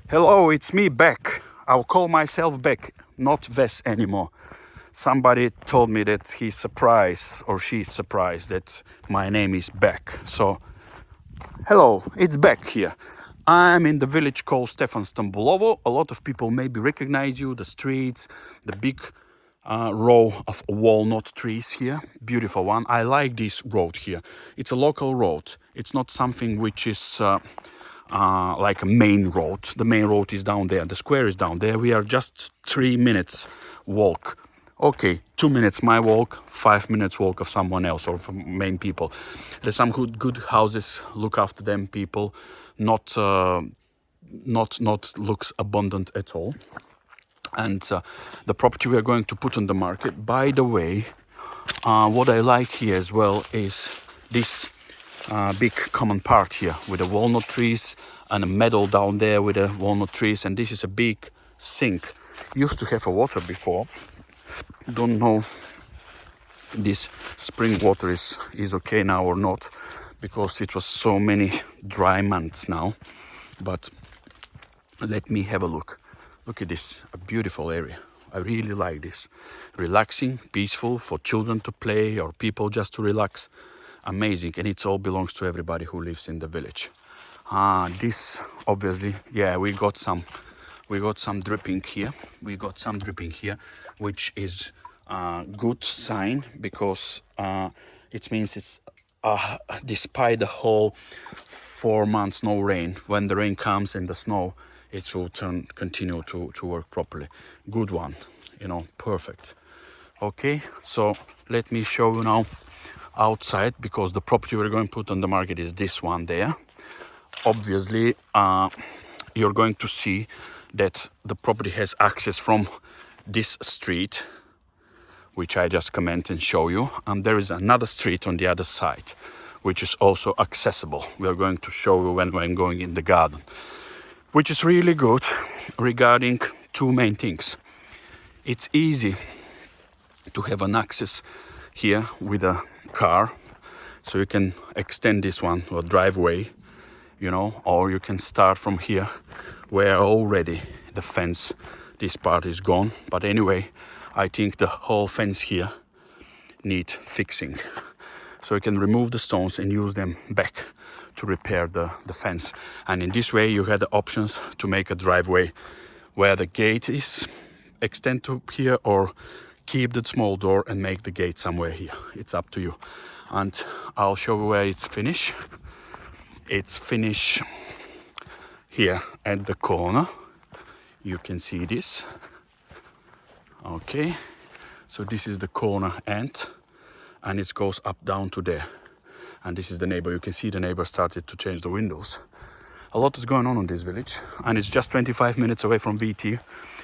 Hello, it's me back. I'll call myself back, not Wes anymore. Somebody told me that he's surprised or she's surprised that my name is back. So, hello, it's back here. I'm in the village called Stefan Stambolovo. A lot of people maybe recognize you, the streets, the big row of walnut trees here. Beautiful one. I like this road here. It's a local road. It's not something which is like a main road. The main road is down there. The square is down there. We are just 3 minutes walk. Okay, 2 minutes my walk, 5 minutes walk of someone else or from main people. There's some good houses. Look after them, people. Not looks abundant at all. And the property we are going to put on the market. By the way, what I like here as well is this big common part here with the walnut trees and a meadow down there with the walnut trees, and this is a big sink. Used to have a water before. Don't know this spring water is okay now or not, because it was so many dry months now. But let me have a look. Look at this, a beautiful area. I really like this. Relaxing, peaceful, for children to play or people just to relax. Amazing, and it all belongs to everybody who lives in the village. This obviously, yeah, we got some dripping here. Which is a good sign, because it means it's despite the whole 4 months no rain. When the rain comes and the snow, it will continue to work properly. Good one, perfect. Okay, so let me show you now outside, because the property we're going to put on the market is this one there. Obviously, you're going to see that the property has access from this street, which I just comment and show you, and there is another street on the other side, which is also accessible. We are going to show you when we're going in the garden, which is really good regarding two main things. It's easy to have an access here with a car, so you can extend this one to a driveway, or you can start from here where already the fence, this part is gone. But anyway, I think the whole fence here need fixing, so you can remove the stones and use them back to repair the fence. And in this way you had the options to make a driveway where the gate is extend to here, or keep the small door and make the gate somewhere here. It's up to you. And I'll show you where it's finished. It's finished here at the corner. You can see this. Okay, so this is the corner end, and it goes up down to there. And this is the neighbor. You can see the neighbor started to change the windows. A lot is going on in this village, and it's just 25 minutes away from VT,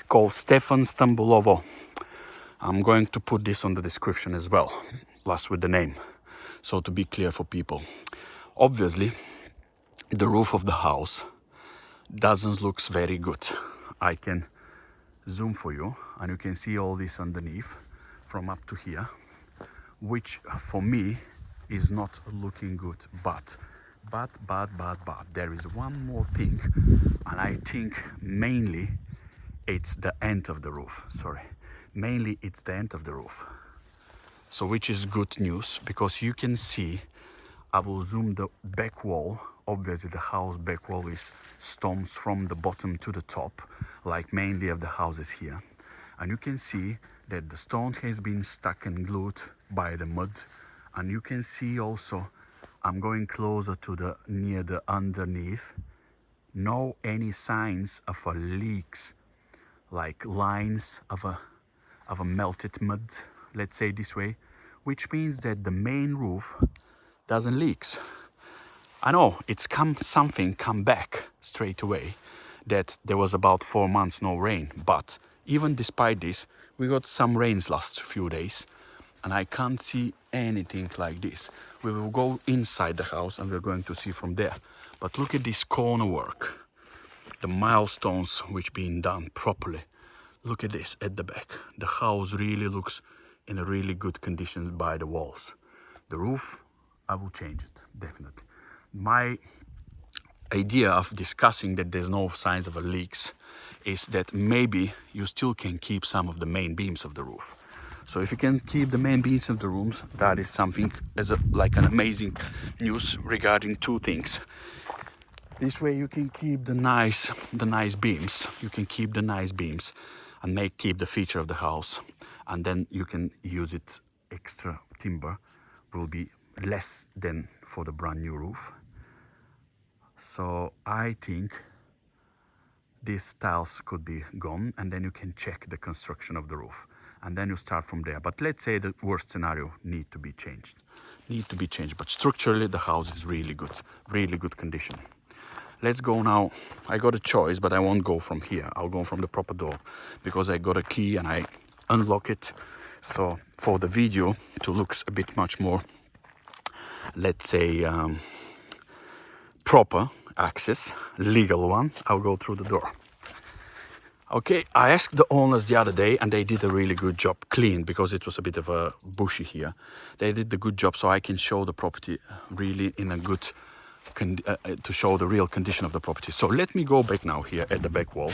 called Stefan Stambolovo. I'm going to put this on the description as well, plus with the name, so to be clear for people. Obviously, the roof of the house doesn't look very good. I can zoom for you, and you can see all this underneath from up to here, which for me is not looking good. But there is one more thing, and I think mainly it's the end of the roof. Mainly it's the end of the roof. So which is good news, because you can see, I will zoom the back wall. Obviously the house back wall is stones from the bottom to the top, like mainly of the houses here. And you can see that the stone has been stuck and glued by the mud. And you can see also, I'm going closer to the near the underneath, no any signs of a leaks, like lines of a melted mud, let's say this way, which means that the main roof doesn't leaks. I know it's come back straight away, that there was about 4 months no rain, but even despite this, we got some rains last few days, and I can't see anything like this. We will go inside the house and we're going to see from there. But look at this corner work, the milestones which being done properly. Look at this at the back. The house really looks in a really good conditions by the walls. The roof, I will change it, definitely. My idea of discussing that there's no signs of a leaks is that maybe you still can keep some of the main beams of the roof. So if you can keep the main beams of the rooms, that is something like an amazing news regarding two things. This way you can keep the nice beams. You can keep the nice beams and keep the feature of the house, and then you can use it. Extra timber will be less than for the brand new roof. So I think these tiles could be gone, and then you can check the construction of the roof, and then you start from there. But let's say the worst scenario need to be changed. But structurally the house is really good condition. Let's go now. I got a choice, but I won't go from here. I'll go from the proper door because I got a key and I unlock it. So for the video to look a bit much more, let's say, proper access, legal one, I'll go through the door. Okay, I asked the owners the other day and they did a really good job, clean, because it was a bit of a bushy here. They did a good job, so I can show the property really in a good to show the real condition of the property. So let me go back now here at the back wall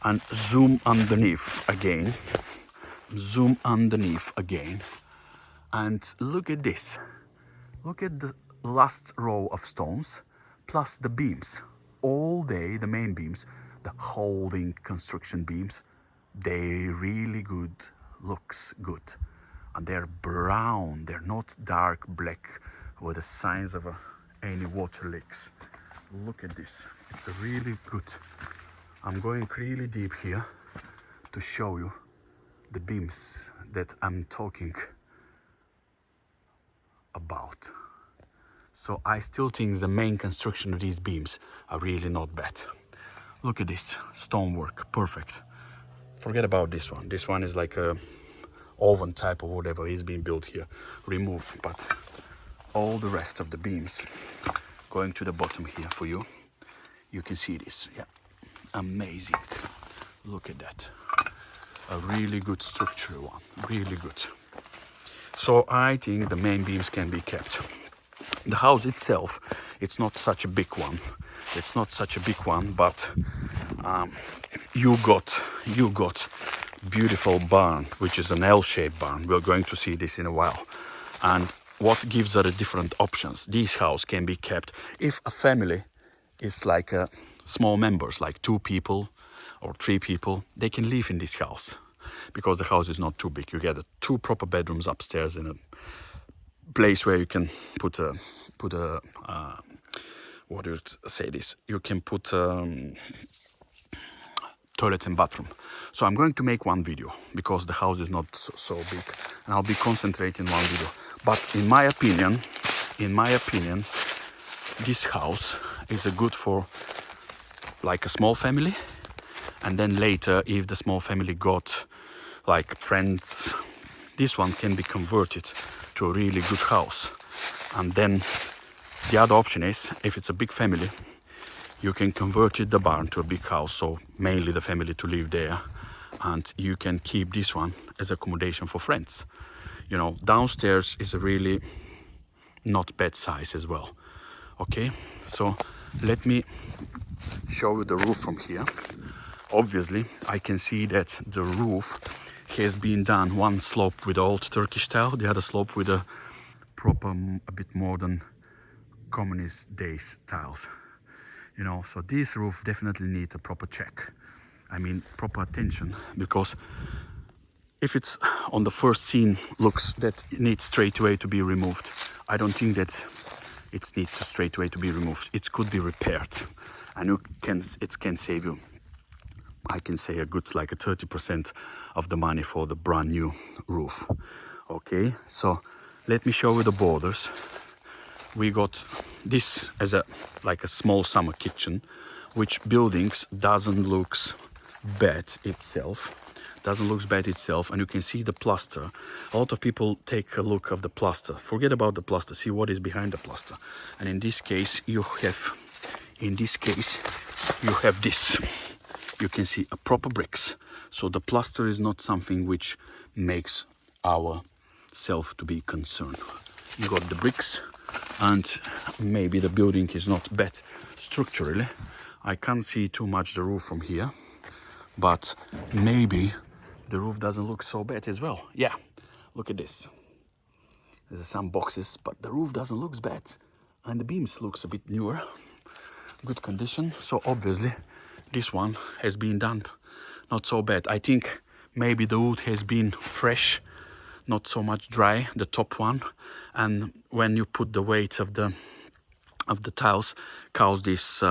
and zoom underneath again. And look at this. Look at the last row of stones plus the beams. All day the main beams, the holding construction beams, they really looks good. And they're brown, they're not dark black with the signs of any water leaks. Look at this, it's really good. I'm going really deep here to show you the beams that I'm talking about. So I still think the main construction of these beams are really not bad. Look at this stonework, perfect. Forget about this one. This one is like a oven type or whatever is being built here. Remove, but all the rest of the beams going to the bottom here for you. You can see this, yeah, amazing. Look at that, a really good structural one, really good. So I think the main beams can be kept. The house itself, it's not such a big one. But you got beautiful barn, which is an L-shaped barn. We're going to see this in a while. And what gives her the different options? This house can be kept if a family is like small members, like 2 people or 3 people, they can live in this house because the house is not too big. You get 2 proper bedrooms upstairs in a place where you can put a what do you say this? You can put toilet and bathroom. So I'm going to make one video because the house is not so big, and I'll be concentrating one video. But in my opinion, this house is a good for like a small family, and then later if the small family got like friends, this one can be converted to a really good house. And then the other option is, if it's a big family, you can convert the barn to a big house, so mainly the family to live there, and you can keep this one as accommodation for friends. You know, downstairs is a really not bad size as well. Okay, so let me show you the roof from here. Obviously I can see that the roof has been done, one slope with old Turkish tile, the other slope with a proper, a bit modern communist days tiles. You know, so this roof definitely needs a proper check. I mean, proper attention, because if it's on the first scene looks that it needs straight away to be removed, I don't think that it needs straight away to be removed. It could be repaired, and it can save you, I can say, a good like a 30% of the money for the brand new roof. Okay, so let me show you the borders. We got this as a like a small summer kitchen, which buildings doesn't looks bad itself. And you can see the plaster. A lot of people take a look of the plaster, forget about the plaster, see what is behind the plaster. And in this case you have this, you can see a proper bricks. So the plaster is not something which makes ourself to be concerned. You got the bricks, and maybe the building is not bad. structurally, I can't see too much the roof from here, but maybe the roof doesn't look so bad as well. Yeah, look at this. There's some boxes, but the roof doesn't look bad, and the beams looks a bit newer, good condition. So obviously this one has been done not so bad. I think maybe the wood has been fresh, not so much dry, the top one, and when you put the weight of the tiles, cause this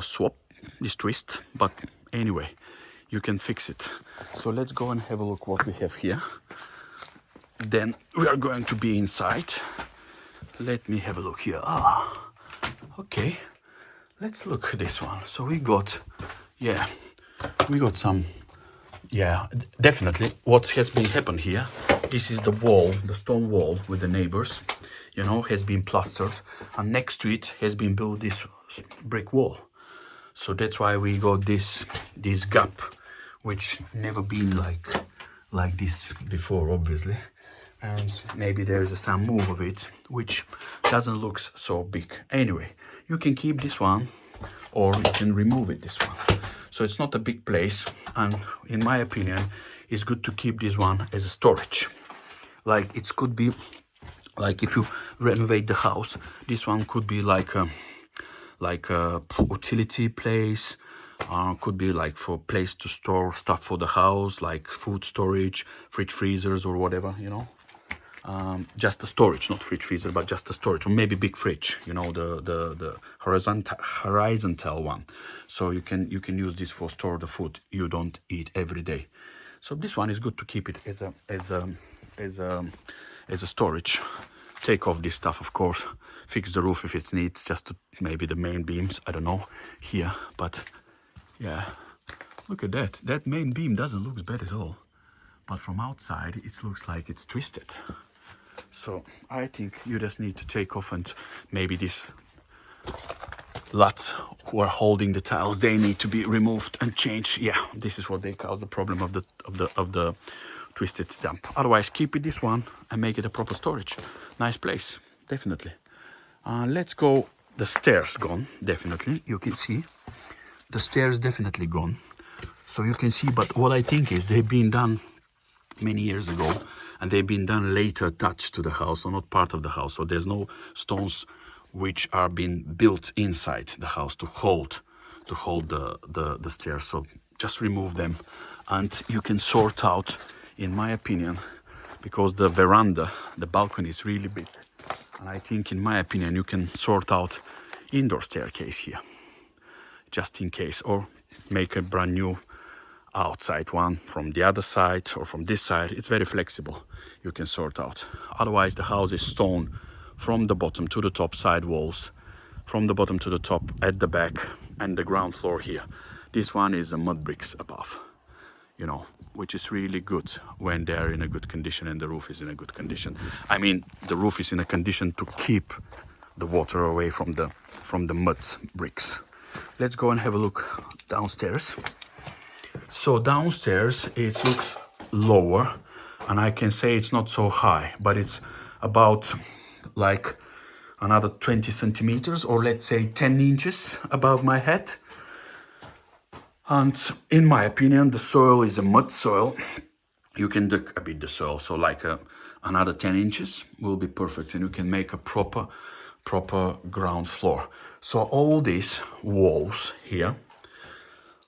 swap, this twist. But anyway, you can fix it. So let's go and have a look what we have here. Then we are going to be inside. Let me have a look here. Okay, let's look at this one. So we got some, definitely what has been happened here. This is the wall, the stone wall with the neighbors, you know, has been plastered, and next to it has been built this brick wall. So that's why we got this gap, which never been like this before, obviously. And maybe there is some move of it, which doesn't look so big. Anyway, you can keep this one, or you can remove it, this one. So it's not a big place, and in my opinion, it's good to keep this one as a storage. Like it could be, like if you renovate the house, this one could be like a utility place. Could be like for place to store stuff for the house, like food storage, fridge, freezers, or whatever, you know. Just a storage, not fridge, freezer, but just a storage, or maybe big fridge, you know, the horizontal one. So you can use this for store the food you don't eat every day. So this one is good to keep it as a storage. Take off this stuff, of course. Fix the roof if it needs, just to maybe the main beams. I don't know here, but yeah, look at that. That main beam doesn't look bad at all, but from outside it looks like it's twisted. So I think you just need to take off, and maybe these luts who are holding the tiles, they need to be removed and changed. Yeah, this is what they cause the problem of the twisted dump. Otherwise, keep it this one and make it a proper storage. Nice place, definitely. Let's go. The stairs gone, definitely. You can see the stairs definitely gone. So you can see, but what I think is they've been done many years ago, and they've been done later attached to the house, or not part of the house. So there's no stones which are being built inside the house to hold the stairs. So just remove them, and you can sort out, in my opinion, because the veranda, the balcony is really big, and I think, in my opinion, you can sort out indoor staircase here, just in case, or make a brand new outside one from the other side or from this side. It's very flexible, you can sort out. Otherwise, the house is stone from the bottom to the top, side walls from the bottom to the top, at the back, and the ground floor here. This one is a mud bricks above, you know, which is really good when they're in a good condition and the roof is in a good condition. I mean, the roof is in a condition to keep the water away from the mud bricks. Let's go and have a look downstairs. So downstairs it looks lower, and I can say it's not so high, but it's about like another 20 centimeters, or let's say 10 inches above my head. And in my opinion, the soil is a mud soil. You can dig a bit the soil, so like another 10 inches will be perfect, and you can make a proper ground floor. So all these walls here,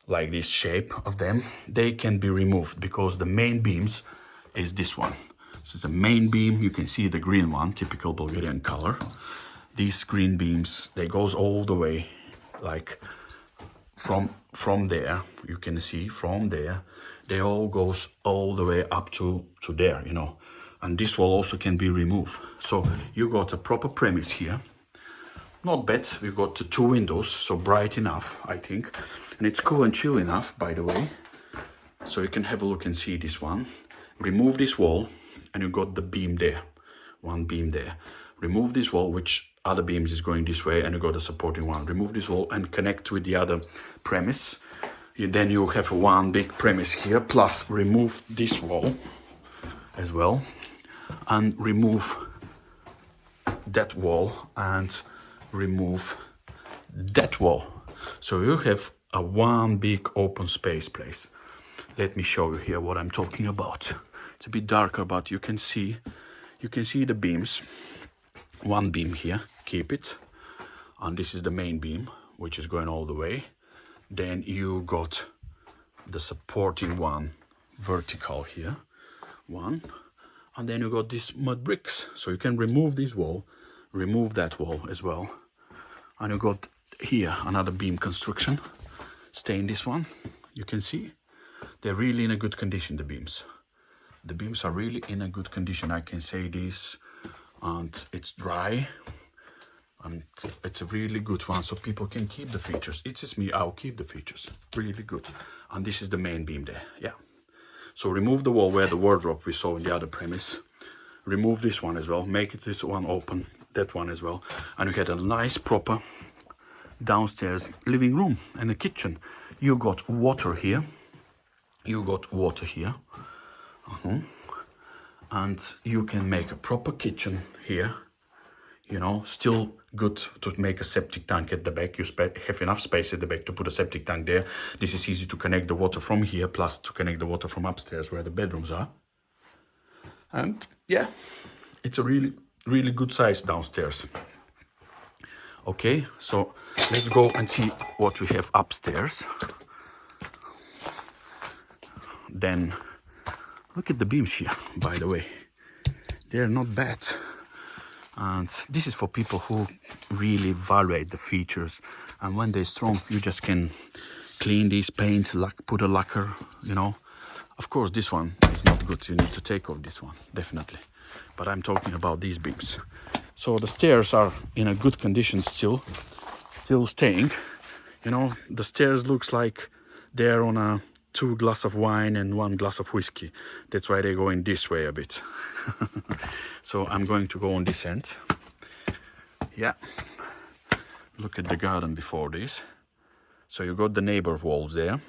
like this shape of them, they can be removed, because the main beams is this one. This is the main beam. You can see the green one, typical Bulgarian color. These green beams, they goes all the way, like from there, you can see from there, they all goes all the way up to there, you know. And this wall also can be removed. So you got a proper premise here. Not bad. We got the 2 windows, so bright enough, I think. And it's cool and chill enough, by the way. So you can have a look and see this one. Remove this wall, and you got the beam there. One beam there. Remove this wall, which other beams is going this way, and you got a supporting one. Remove this wall and connect with the other premise. Then you have one big premise here, plus remove this wall as well, and remove that wall, and remove that wall. So you have a one big open space place. Let me show you here what I'm talking about. It's a bit darker, but you can see the beams. One beam here, keep it. And this is the main beam, which is going all the way. Then you got the supporting one vertical here, one. And then you got these mud bricks. So you can remove this wall, remove that wall as well. And you got here another beam construction. Stay in this one. You can see they're really in a good condition, the beams. The beams are really in a good condition. I can say this, and it's dry. And it's a really good one, so people can keep the features. It's just me, I'll keep the features. Really good. And this is the main beam there, yeah. So remove the wall where the wardrobe we saw in the other premise. Remove this one as well, make it this one open, that one as well. And you get a nice proper downstairs living room and a kitchen. You got water here. You got water here. And you can make a proper kitchen here. You know, still good to make a septic tank at the back. You have enough space at the back to put a septic tank there. This is easy to connect the water from here, plus to connect the water from upstairs where the bedrooms are. And yeah, it's a really, really good size downstairs. Okay, so let's go and see what we have upstairs. Then look at the beams here, by the way. They're not bad. And this is for people who really evaluate the features. And when they're strong, you just can clean these paints, put a lacquer, you know. Of course, this one is not good. You need to take off this one, definitely. But I'm talking about these beams. So the stairs are in a good condition still staying. You know, the stairs looks like they're on a 2 glasses of wine and 1 glass of whiskey. That's why they're going this way a bit. So I'm going to go on this end. Yeah. Look at the garden before this. So you got the neighbor walls there.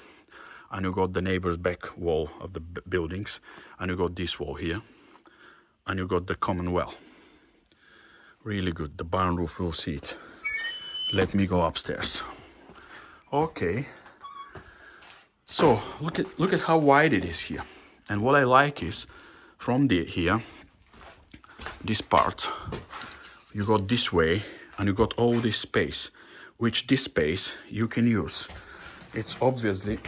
And you got the neighbor's back wall of the buildings. And you got this wall here. And you got the common well. Really good. The barn roof, we'll see it. Let me go upstairs. Okay. So look at how wide it is here. And what I like is from here, this part, you got this way and you got all this space, which this space you can use. It's obviously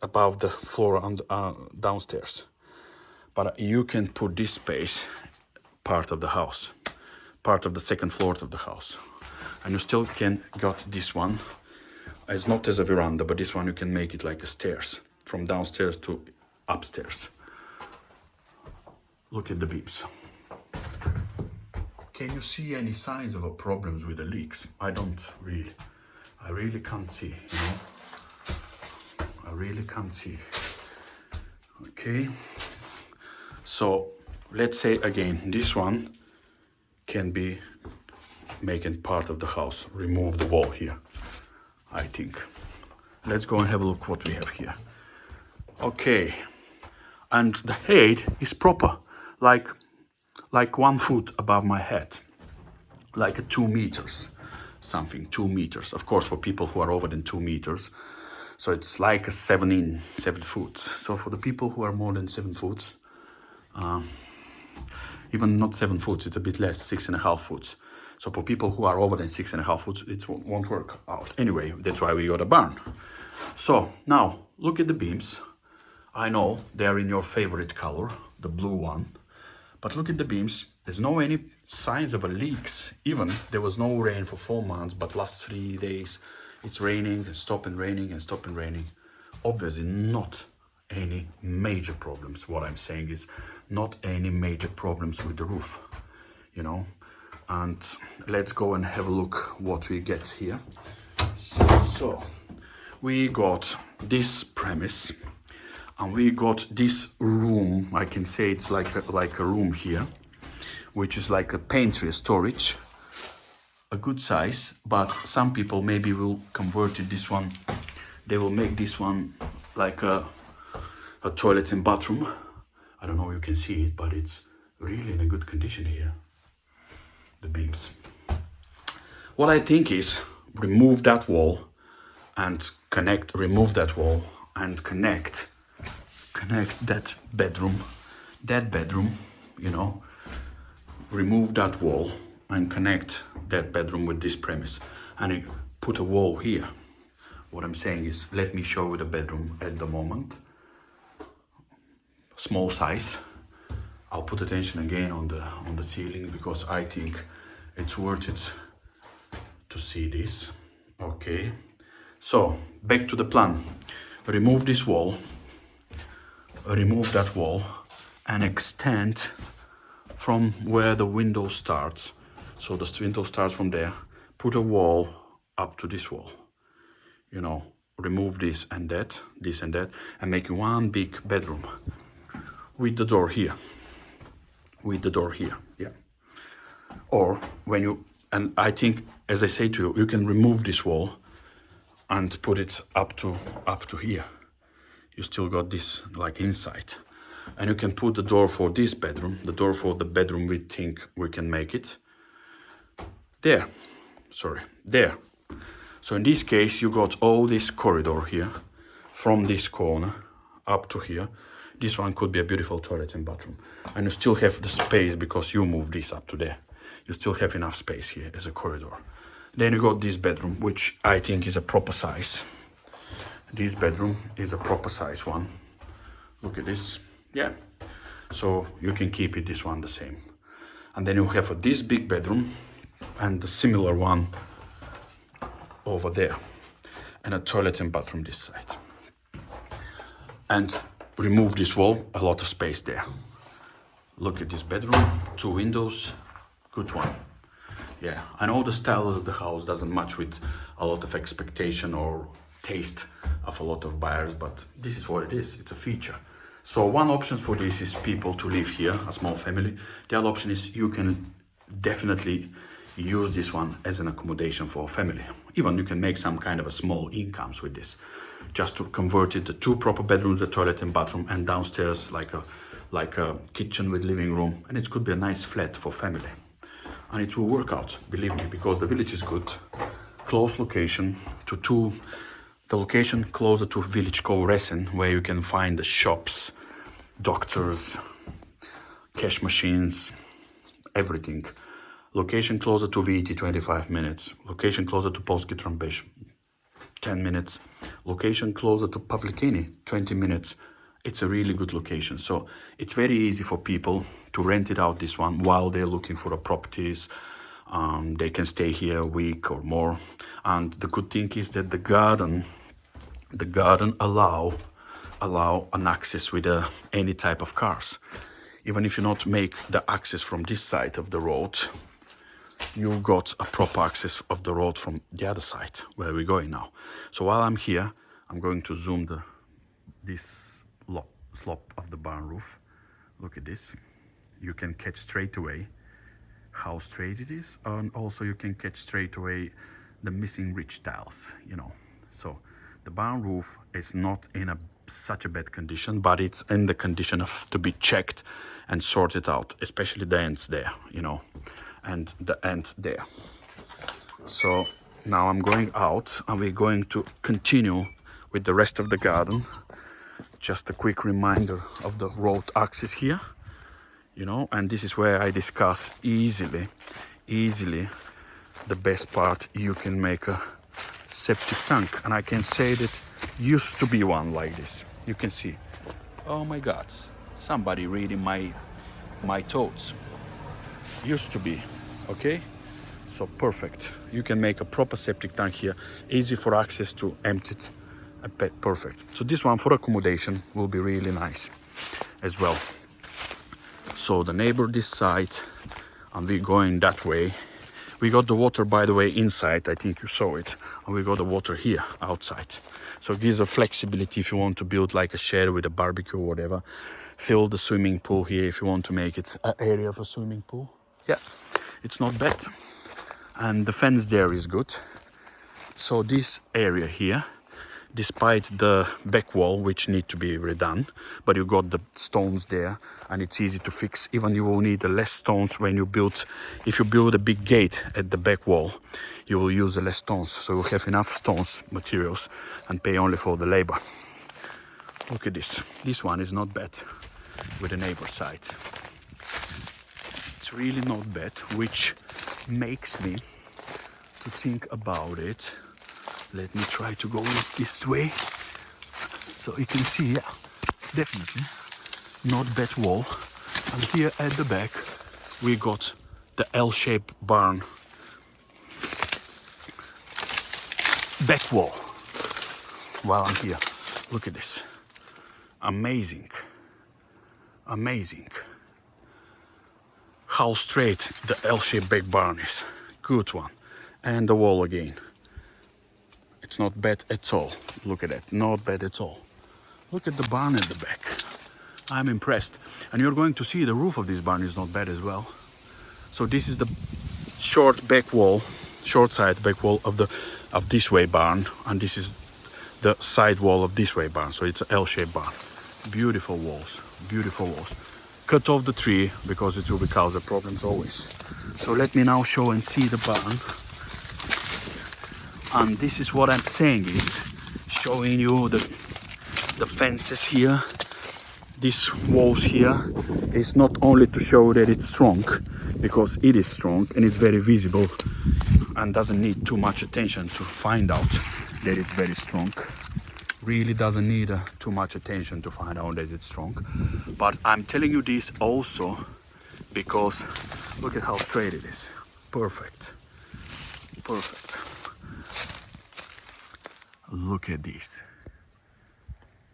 above the floor and downstairs, but you can put this space part of the house, part of the second floor of the house, and you still can got this one as not as a veranda, but this one you can make it like a stairs from downstairs to upstairs. Look at the beams. Can you see any signs of problems with the leaks? I don't really. I really can't see, you know. I really can't see. Okay. So let's say again, this one can be making part of the house. Remove the wall here, I think. Let's go and have a look what we have here. Okay. And the height is proper. Like 1 foot above my head, like 2 meters, something, 2 meters. Of course, for people who are over than 2 meters, so it's like a 7 foot. So for the people who are more than 7 foot, even not 7 foot, it's a bit less, 6.5 foot. So for people who are over than 6.5 foot, it won't work out. Anyway, that's why we got a barn. So now look at the beams. I know they're in your favorite color, the blue one. But look at the beams. There's no any signs of a leaks. Even there was no rain for 4 months, but last 3 days it's raining and stopping raining and stopping raining. Obviously not any major problems. What I'm saying is not any major problems with the roof, you know. And let's go and have a look what we get here. So we got this premise. And we got this room, I can say it's like a room here, which is like a pantry storage, a good size, but some people maybe will convert it, this one, they will make this one like a toilet and bathroom. I don't know if you can see it, but it's really in a good condition here, the beams. What I think is remove that wall and remove that wall and connect that bedroom, you know, remove that wall and connect that bedroom with this premise and put a wall here. What I'm saying is, let me show you the bedroom at the moment. Small size. I'll put attention again on the ceiling because I think it's worth it to see this. Okay. So back to the plan. Remove this wall. Remove that wall and extend from where the window starts. So the window starts from there. Put a wall up to this wall. You know, remove this and that, and make one big bedroom with the door here. Yeah. Or when you, and I think, as I say to you, you can remove this wall and put it up to here. You still got this like inside, and you can put the door for this bedroom, the door for the bedroom we think we can make it there. So in this case, you got all this corridor here from this corner up to here. This one could be a beautiful toilet and bathroom, and you still have the space because you move this up to there. You still have enough space here as a corridor. Then you got this bedroom, which I think is a proper size. This bedroom is a proper size one. Look at this. Yeah. So you can keep it this one the same. And then you have this big bedroom and the similar one over there. And a toilet and bathroom this side. And remove this wall, a lot of space there. Look at this bedroom, 2 windows, good one. Yeah, I know the style of the house doesn't match with a lot of expectation or taste of a lot of buyers, but this is what it is. It's a feature. So one option for this is people to live here, a small family. The other option is you can definitely use this one as an accommodation for a family. Even you can make some kind of a small incomes with this, just to convert it to 2 proper bedrooms, a toilet and bathroom, and downstairs like a kitchen with living room, and it could be a nice flat for family. And it will work out, believe me, because the village is good, close location to the location closer to a village called Resen, where you can find the shops, doctors, cash machines, everything. Location closer to VT, 25 minutes. Location closer to Polski Trąbesz, 10 minutes. Location closer to Pawlikini, 20 minutes. It's a really good location. So it's very easy for people to rent it out, this one, while they're looking for properties. They can stay here a week or more. And the good thing is that the garden allow an access with any type of cars. Even if you not make the access from this side of the road, you got a proper access of the road from the other side where we're going now. So while I'm here, I'm going to zoom this slope of the barn roof. Look at this. You can catch straight away how straight it is, and also you can catch straight away the missing ridge tiles, you know. So the barn roof is not in such a bad condition, but it's in the condition of to be checked and sorted out, especially the ends there, you know, and the ends there. So now I'm going out and we're going to continue with the rest of the garden. Just a quick reminder of the road access here, you know, and this is where I discuss easily the best part. You can make a septic tank, and I can say that used to be one like this. You can see, oh my God, somebody reading my thoughts. Used to be, okay? So perfect. You can make a proper septic tank here, easy for access to empty it. Perfect. So this one for accommodation will be really nice as well. So the neighbor this side, and we're going that way. We got the water, by the way, inside. I think you saw it. And we got the water here outside. So it gives a flexibility if you want to build like a shed with a barbecue or whatever. Fill the swimming pool here if you want to make it an area of a swimming pool. Yeah, it's not bad. And the fence there is good. So this area here despite the back wall, which need to be redone, but you got the stones there and it's easy to fix. Even you will need less stones when you build, if you build a big gate at the back wall, you will use less stones, so you have enough stones materials and pay only for the labor. Look at this one is not bad with the neighbor side. It's really not bad, which makes me to think about it. Let me try to go this way, so you can see, yeah, definitely not bad wall. And here at the back we got the L-shaped barn back wall. While I'm here, look at this, amazing, amazing how straight the L-shaped back barn is. Good one. And the wall again, it's not bad at all. Look at that, not bad at all. Look at the barn at the back. I'm impressed. And you're going to see the roof of this barn is not bad as well. So this is the short back wall, short side back wall of this way barn, and this is the side wall of this way barn. So it's an L-shaped barn. Beautiful walls, beautiful walls. Cut off the tree because it will cause the problems always. So let me now show and see the barn. And this is what I'm saying, is showing you the fences here, these walls here, is not only to show that it's strong, because it is strong and it's very visible and doesn't need too much attention to find out that it's very strong. Really doesn't need too much attention to find out that it's strong. But I'm telling you this also because look at how straight it is. Perfect. Perfect. Look at this.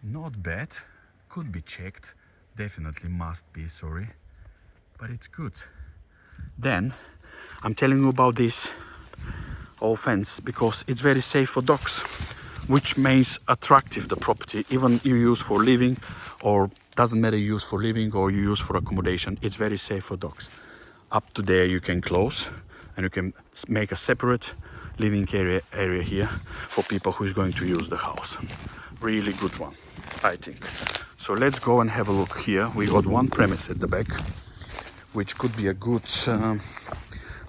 Not bad. Could be checked. Definitely must be, sorry. But it's good. Then I'm telling you about this whole fence because it's very safe for dogs, which makes attractive the property. Even you use for living, or doesn't matter you use for living or you use for accommodation, it's very safe for dogs. Up to there you can close and you can make a separate living area here for people who is going to use the house. Really good one, I think. So let's go and have a look here. We got one premise at the back, which could be a good,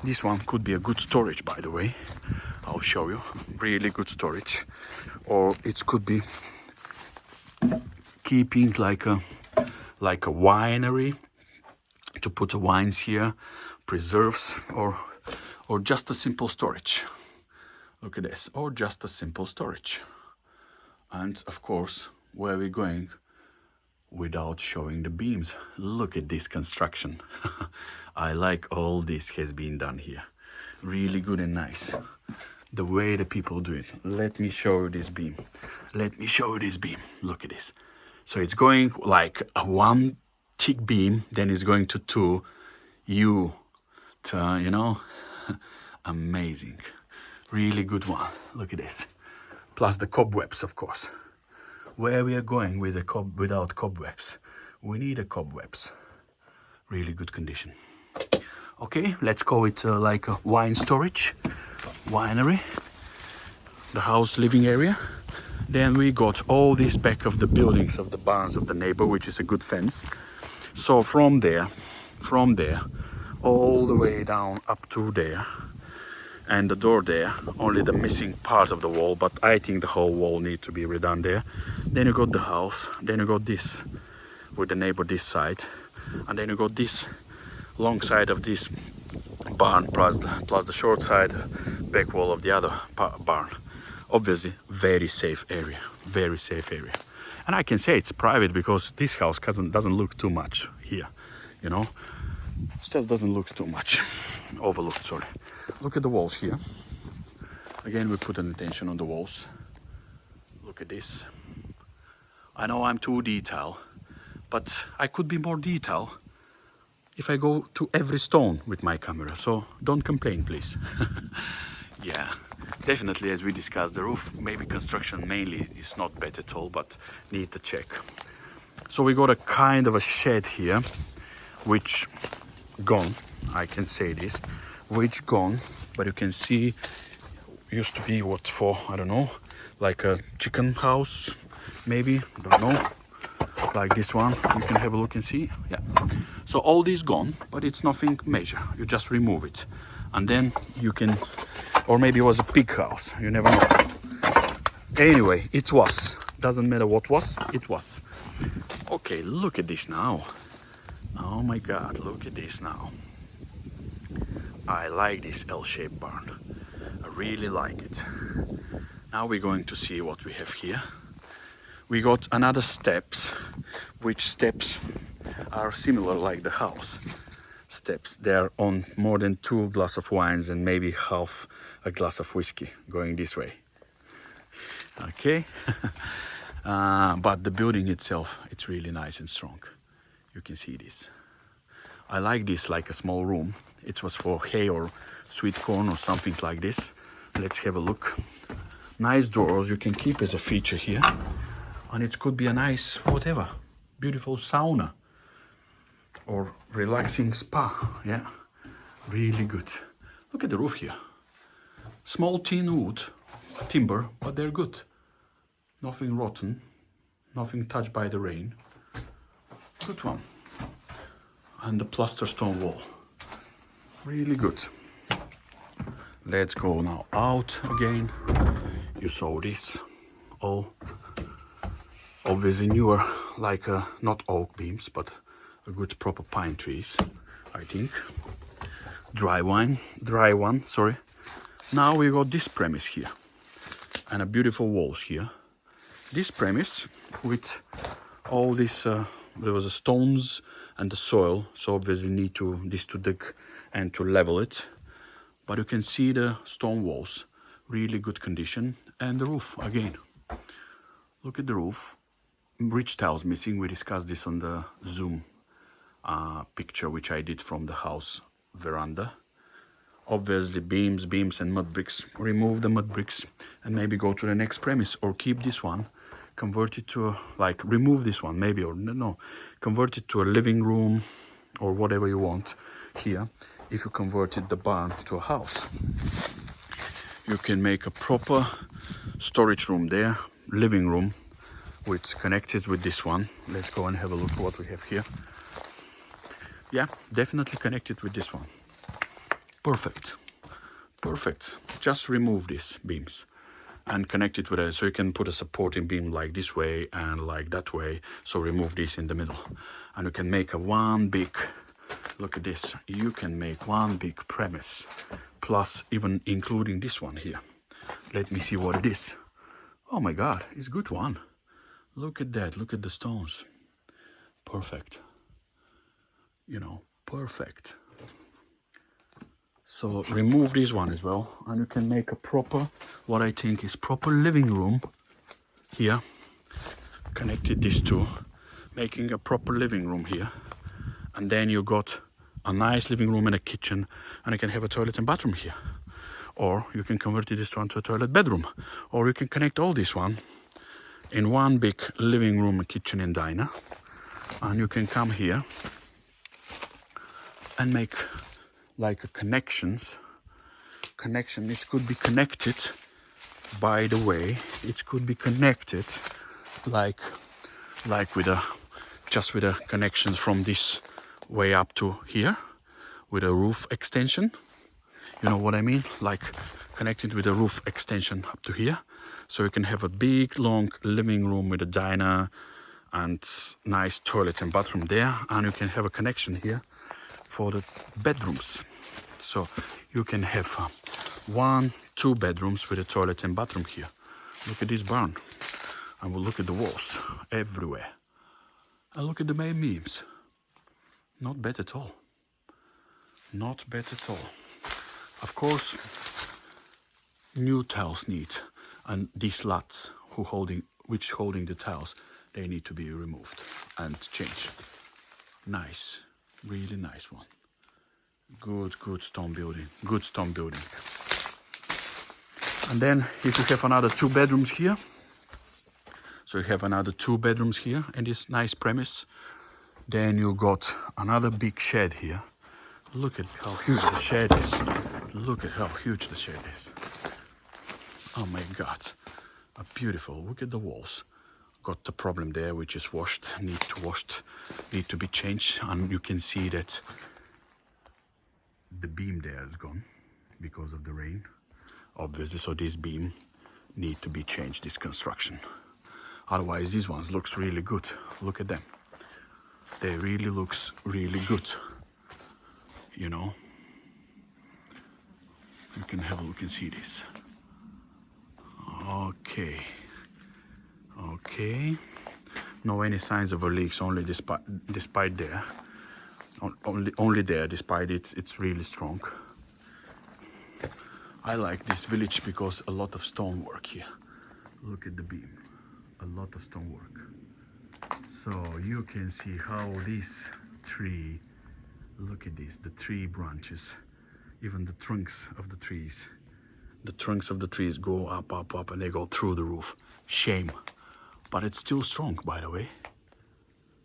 this one could be a good storage, by the way. I'll show you, really good storage. Or it could be keeping like a winery, to put the wines here, preserves, or just a simple storage. Look at this, or just a simple storage. And of course, where we're going without showing the beams. Look at this construction. I like all this has been done here. Really good and nice. The way the people do it. Let me show you this beam. Let me show you this beam. Look at this. So it's going like a one thick beam, then it's going to two. You know, amazing. Really good one. Look at this. Plus the cobwebs, of course. Where we are going with without cobwebs. We need a cobwebs. Really good condition. Okay, let's call it like a wine storage, winery, the house living area. Then we got all this back of the buildings of the barns of the neighbor, which is a good fence. So from there, all the way down up to there, and the door there, only the missing part of the wall, but I think the whole wall needs to be redone there. Then you got the house, then you got this with the neighbor this side, and then you got this long side of this barn plus the short side back wall of the other barn. Obviously very safe area, very safe area. And I can say it's private because this house doesn't look too much here, you know. It just doesn't look too much overlooked, sorry. Look at the walls here. Again, we put an attention on the walls. Look at this. I know I'm too detailed, but I could be more detailed if I go to every stone with my camera, so don't complain, please. Yeah, definitely, as we discussed, the roof, maybe construction mainly is not bad at all, but need to check. So we got a kind of a shed here, which gone, I can say this, which gone, but you can see used to be what for, I don't know, like a chicken house, maybe, don't know. Like this one, you can have a look and see. Yeah. So all this gone, but it's nothing major. You just remove it. And then you can, or maybe it was a pig house, you never know. Anyway, it was. Doesn't matter what was, it was. Okay, look at this now. Oh my God, look at this now. I like this L-shaped barn. I really like it. Now we're going to see what we have here. We got another steps, which steps are similar like the house. Steps, they're on more than 2 glasses of wines and maybe half a glass of whiskey going this way. Okay, but the building itself, it's really nice and strong. You can see this. I like this like a small room. It was for hay or sweet corn or something like this. Let's have a look. Nice drawers you can keep as a feature here. And it could be a nice, whatever, beautiful sauna or relaxing spa. Yeah, really good. Look at the roof here. Small tin wood, timber, but they're good. Nothing rotten, nothing touched by the rain. Good one. And the plaster stone wall. Really good. Let's go now out again. You saw this. All obviously newer, like not oak beams, but a good proper pine trees, I think. Dry one, sorry. Now we got this premise here, and a beautiful walls here. This premise with all this, there was the stones and the soil, so obviously need to dig and to level it. But you can see the stone walls, really good condition, and the roof again. Look at the roof. Ridge tiles missing. We discussed this on the Zoom picture which I did from the house veranda. Obviously beams and mud bricks. Remove the mud bricks and maybe go to the next premise, or keep this one, convert it to like remove this one maybe, or no, convert it to a living room or whatever you want here. If you converted the barn to a house, you can make a proper storage room there, living room, with connected with this one. Let's go and have a look at what we have here. Yeah, definitely connected with this one. Perfect. Just remove these beams and connect it with a, so you can put a supporting beam like this way and like that way. So remove this in the middle, and you can make a one big, look at this, you can make one big premise, plus even including this one here. Let me see what it is. Oh my God, it's a good one. Look at that, look at the stones. Perfect. You know, perfect. So remove this one as well, and you can make a proper, what I think is proper living room here. Connected these two, making a proper living room here. And then you got a nice living room and a kitchen, and you can have a toilet and bathroom here. Or you can convert this one to a toilet bedroom. Or you can connect all this one in one big living room, kitchen and diner, and you can come here and make like a connection. It could be connected, by the way, it could be connected like with a, just with a connection from this way up to here with a roof extension. You know what I mean? Like connected with a roof extension up to here. So you can have a big long living room with a diner and nice toilet and bathroom there, and you can have a connection here for the bedrooms. So you can have 1-2 bedrooms with a toilet and bathroom here. Look at this barn, and we'll look at the walls everywhere, and look at the main beams. Not bad at all. Not bad at all. Of course, new tiles need, and these slats which holding the tiles, they need to be removed and changed. Nice, really nice one. Good stone building, good stone building. And then if you have another 2 bedrooms here, so you have another 2 bedrooms here in this nice premise, then you got another big shed here. Look at how huge the shed is. Look at how huge the shed is. Oh my God, beautiful. Look at the walls. Got the problem there, which is need to be changed, and you can see that the beam there is gone because of the rain, obviously. So this beam need to be changed, this construction. Otherwise, these ones looks really good. Look at them. They really looks really good. You know, you can have a look and see this. Okay. Okay. No any signs of a leaks, only despite there. Only there, despite it's really strong. I like this village because a lot of stonework here. Look at the beam. A lot of stonework. So you can see how this tree, look at this, the tree branches, even the trunks of the trees. The trunks of the trees go up, up, up, and they go through the roof. Shame. But it's still strong, by the way.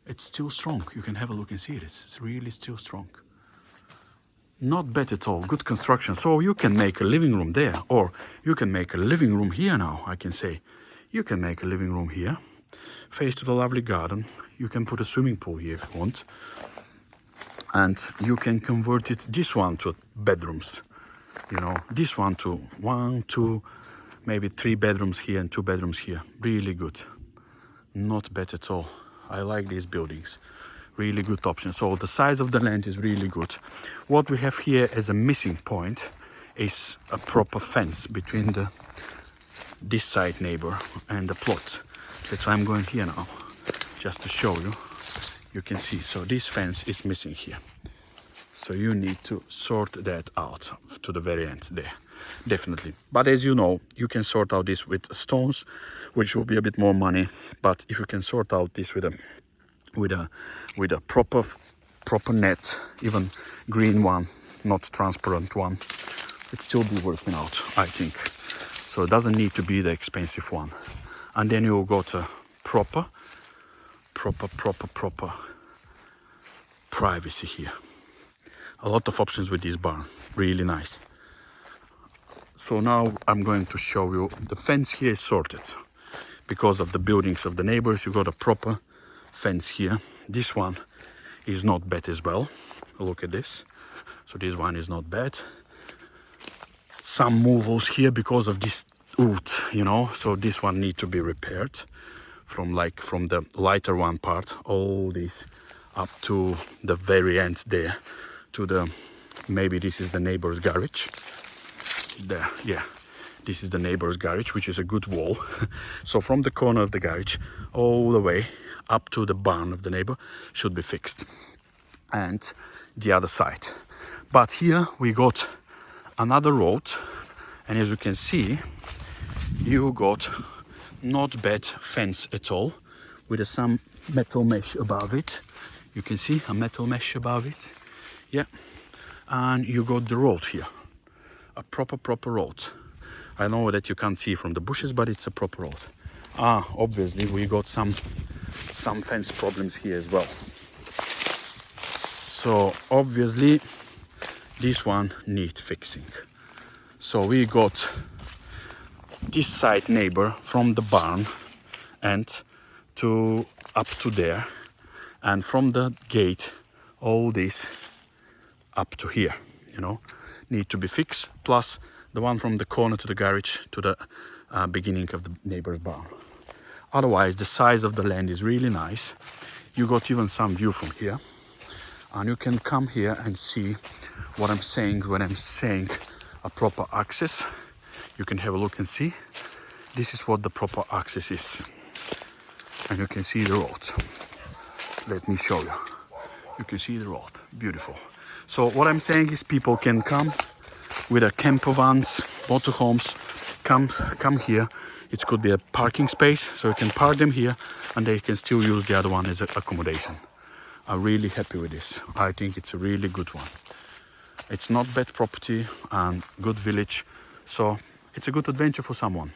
It's still strong. You can have a look and see it. It's really still strong. Not bad at all. Good construction. So you can make a living room there, or you can make a living room here now, I can say. You can make a living room here. Face to the lovely garden. You can put a swimming pool here if you want. And you can convert this one to bedrooms. You know, this one to 1, 2, maybe 3 bedrooms here and 2 bedrooms here. Really good. Not bad at all. I like these buildings. Really good option. So the size of the land is really good. What we have here as a missing point is a proper fence between this side neighbor and the plot. That's why I'm going here now, just to show you. You can see, so this fence is missing here. So you need to sort that out to the very end there, definitely. But as you know, you can sort out this with stones, which will be a bit more money. But if you can sort out this with a proper net, even green one, not transparent one, it still be working out, I think. So it doesn't need to be the expensive one. And then you'll go to proper privacy here. A lot of options with this barn, really nice. So now I'm going to show you the fence here is sorted. Because of the buildings of the neighbors, you got a proper fence here. This one is not bad as well. Look at this. So this one is not bad. Some movals here because of this wood, you know, so this one need to be repaired from the lighter one part, all this up to the very end there, to the, maybe this is the neighbor's garage there. Yeah, this is the neighbor's garage, which is a good wall. So from the corner of the garage all the way up to the barn of the neighbor should be fixed, and the other side. But here we got another road, and as you can see, you got not bad fence at all, with some metal mesh above it. You can see a metal mesh above it. Yeah, and you got the road here, a proper road. I know that you can't see from the bushes, but it's a proper road. Obviously we got some fence problems here as well. So obviously this one needs fixing. So we got this side neighbor from the barn and to up to there, and from the gate all this up to here, you know, need to be fixed, plus the one from the corner to the garage to the beginning of the neighbor's barn. Otherwise the size of the land is really nice. You got even some view from here, and you can come here and see what I'm saying when I'm saying a proper access. You can have a look and see. This is what the proper access is, and you can see the road. Let me show you. You can see the road, beautiful. So what I'm saying is people can come with a camper vans, motorhomes, come here. It could be a parking space, so you can park them here and they can still use the other one as accommodation. I'm really happy with this. I think it's a really good one. It's not bad property and good village, so it's a good adventure for someone.